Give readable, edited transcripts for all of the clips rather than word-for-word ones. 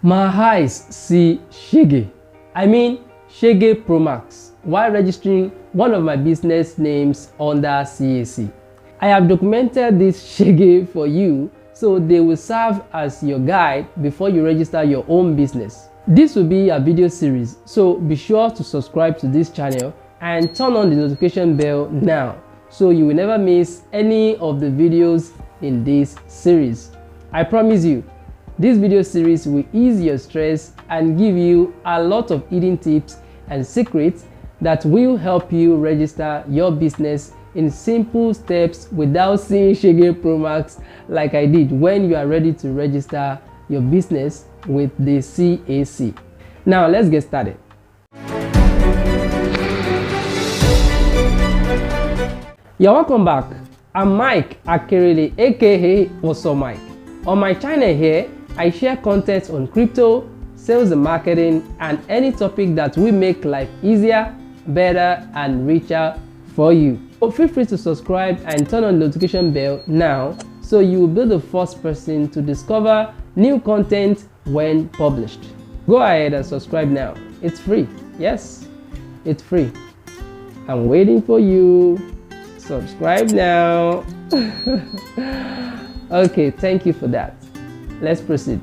My eyes see Shege. I mean Shege Pro Max while registering one of my business names under CAC. I have documented this Shege for you so they will serve as your guide before you register your own business. This will be a video series, so be sure to subscribe to this channel and turn on the notification bell now so you will never miss any of the videos in this series. I promise you, this video series will ease your stress and give you a lot of hidden tips and secrets that will help you register your business in simple steps without seeing Shege Pro Max like I did when you are ready to register your business with the CAC. Now let's get started. You're welcome back. I'm Mike Akerele, aka Also Mike. On my channel here, I share content on crypto, sales and marketing, and any topic that will make life easier, better, and richer for you. So feel free to subscribe and turn on the notification bell now so you will be the first person to discover new content when published. Go ahead and subscribe now. It's free. Yes, it's free. I'm waiting for you. Subscribe now. Okay, thank you for that. Let's proceed.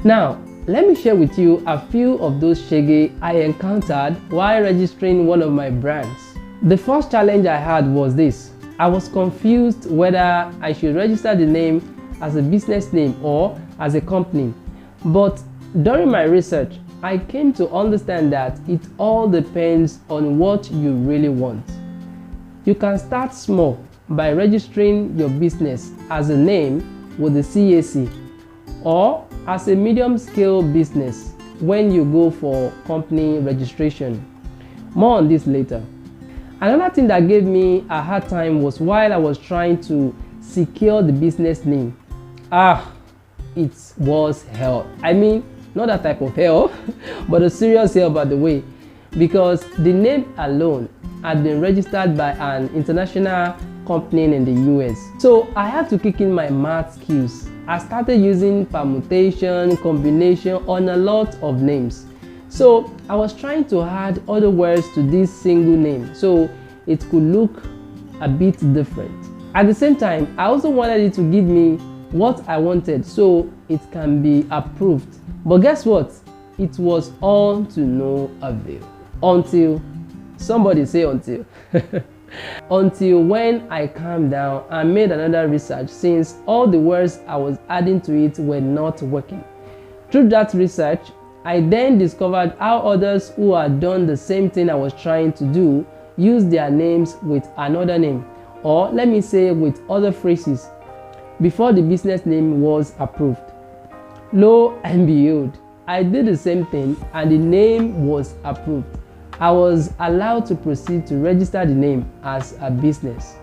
Now, let me share with you a few of those Shege I encountered while registering one of my brands. The first challenge I had was this. I was confused whether I should register the name as a business name or as a company. But during my research, I came to understand that it all depends on what you really want. You can start small by registering your business as a name with the CAC or as a medium-scale business when you go for company registration. More on this later. Another thing that gave me a hard time was while I was trying to secure the business name. It was hell. I mean, not that type of hell, but a serious hell, by the way, because the name alone had been registered by an international company in the US. So I had to kick in my math skills. I started using permutation, combination on a lot of names. So I was trying to add other words to this single name so it could look a bit different. At the same time, I also wanted it to give me what I wanted so it can be approved. But guess what? It was all to no avail. Until, somebody say until. Until when I calmed down and made another research since all the words I was adding to it were not working. Through that research, I then discovered how others who had done the same thing I was trying to do use their names with another name, or let me say with other phrases, before the business name was approved. Lo and behold, I did the same thing and the name was approved. I was allowed to proceed to register the name as a business.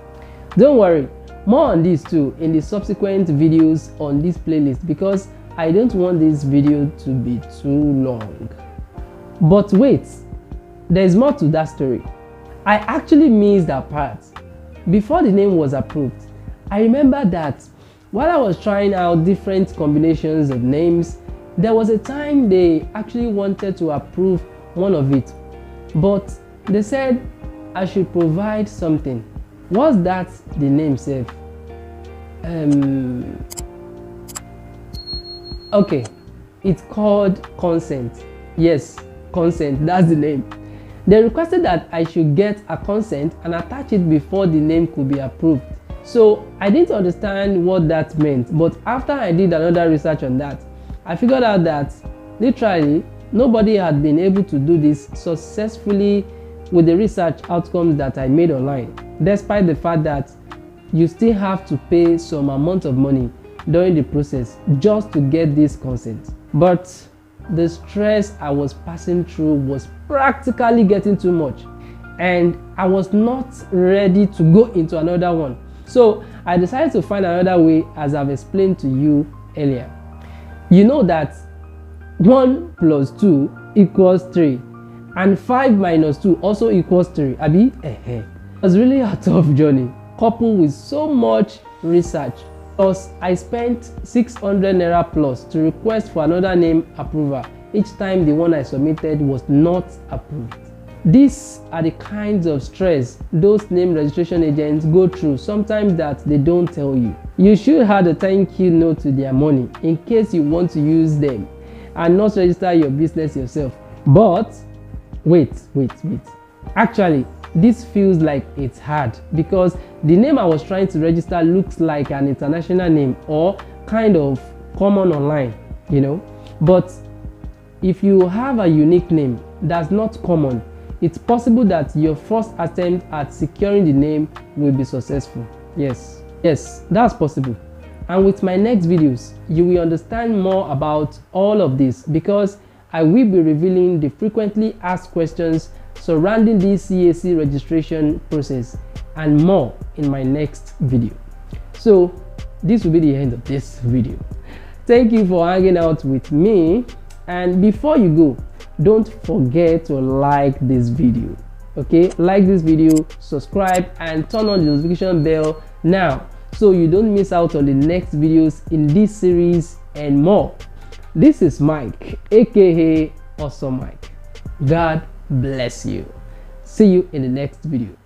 Don't worry, more on this too in the subsequent videos on this playlist because I don't want this video to be too long. But wait, there's more to that story. I actually missed that part. Before the name was approved, I remember that while I was trying out different combinations of names, there was a time they actually wanted to approve one of it. But they said I should provide something. Was that the name safe? Okay, it's called consent. Yes, consent, that's the name. They requested that I should get a consent and attach it before the name could be approved. So I didn't understand what that meant, but after I did another research on that, I figured out that literally nobody had been able to do this successfully with the research outcomes that I made online, despite the fact that you still have to pay some amount of money during the process just to get this consent. But the stress I was passing through was practically getting too much and I was not ready to go into another one. So I decided to find another way, as I've explained to you earlier. You know that 1 plus 2 equals 3 and 5 minus 2 also equals 3. Abi? It was really a tough journey coupled with so much research Plus, I spent 600 naira plus to request for another name approval each time the one I submitted was not approved. These are the kinds of stress those name registration agents go through, sometimes that they don't tell you. You should add a thank you note to their money in case you want to use them and not register your business yourself. But wait. Actually, this feels like it's hard because the name I was trying to register looks like an international name or kind of common online, But if you have a unique name that's not common, it's possible that your first attempt at securing the name will be successful. Yes, that's possible. And with my next videos, you will understand more about all of this because I will be revealing the frequently asked questions surrounding the CAC registration process and more in my next video. So this will be the end of this video. Thank you for hanging out with me, and before you go, don't forget to like this video. Okay, like this video, subscribe, and turn on the notification bell now so you don't miss out on the next videos in this series and more. This is Mike, aka Awesome Mike. God bless you. See you in the next video.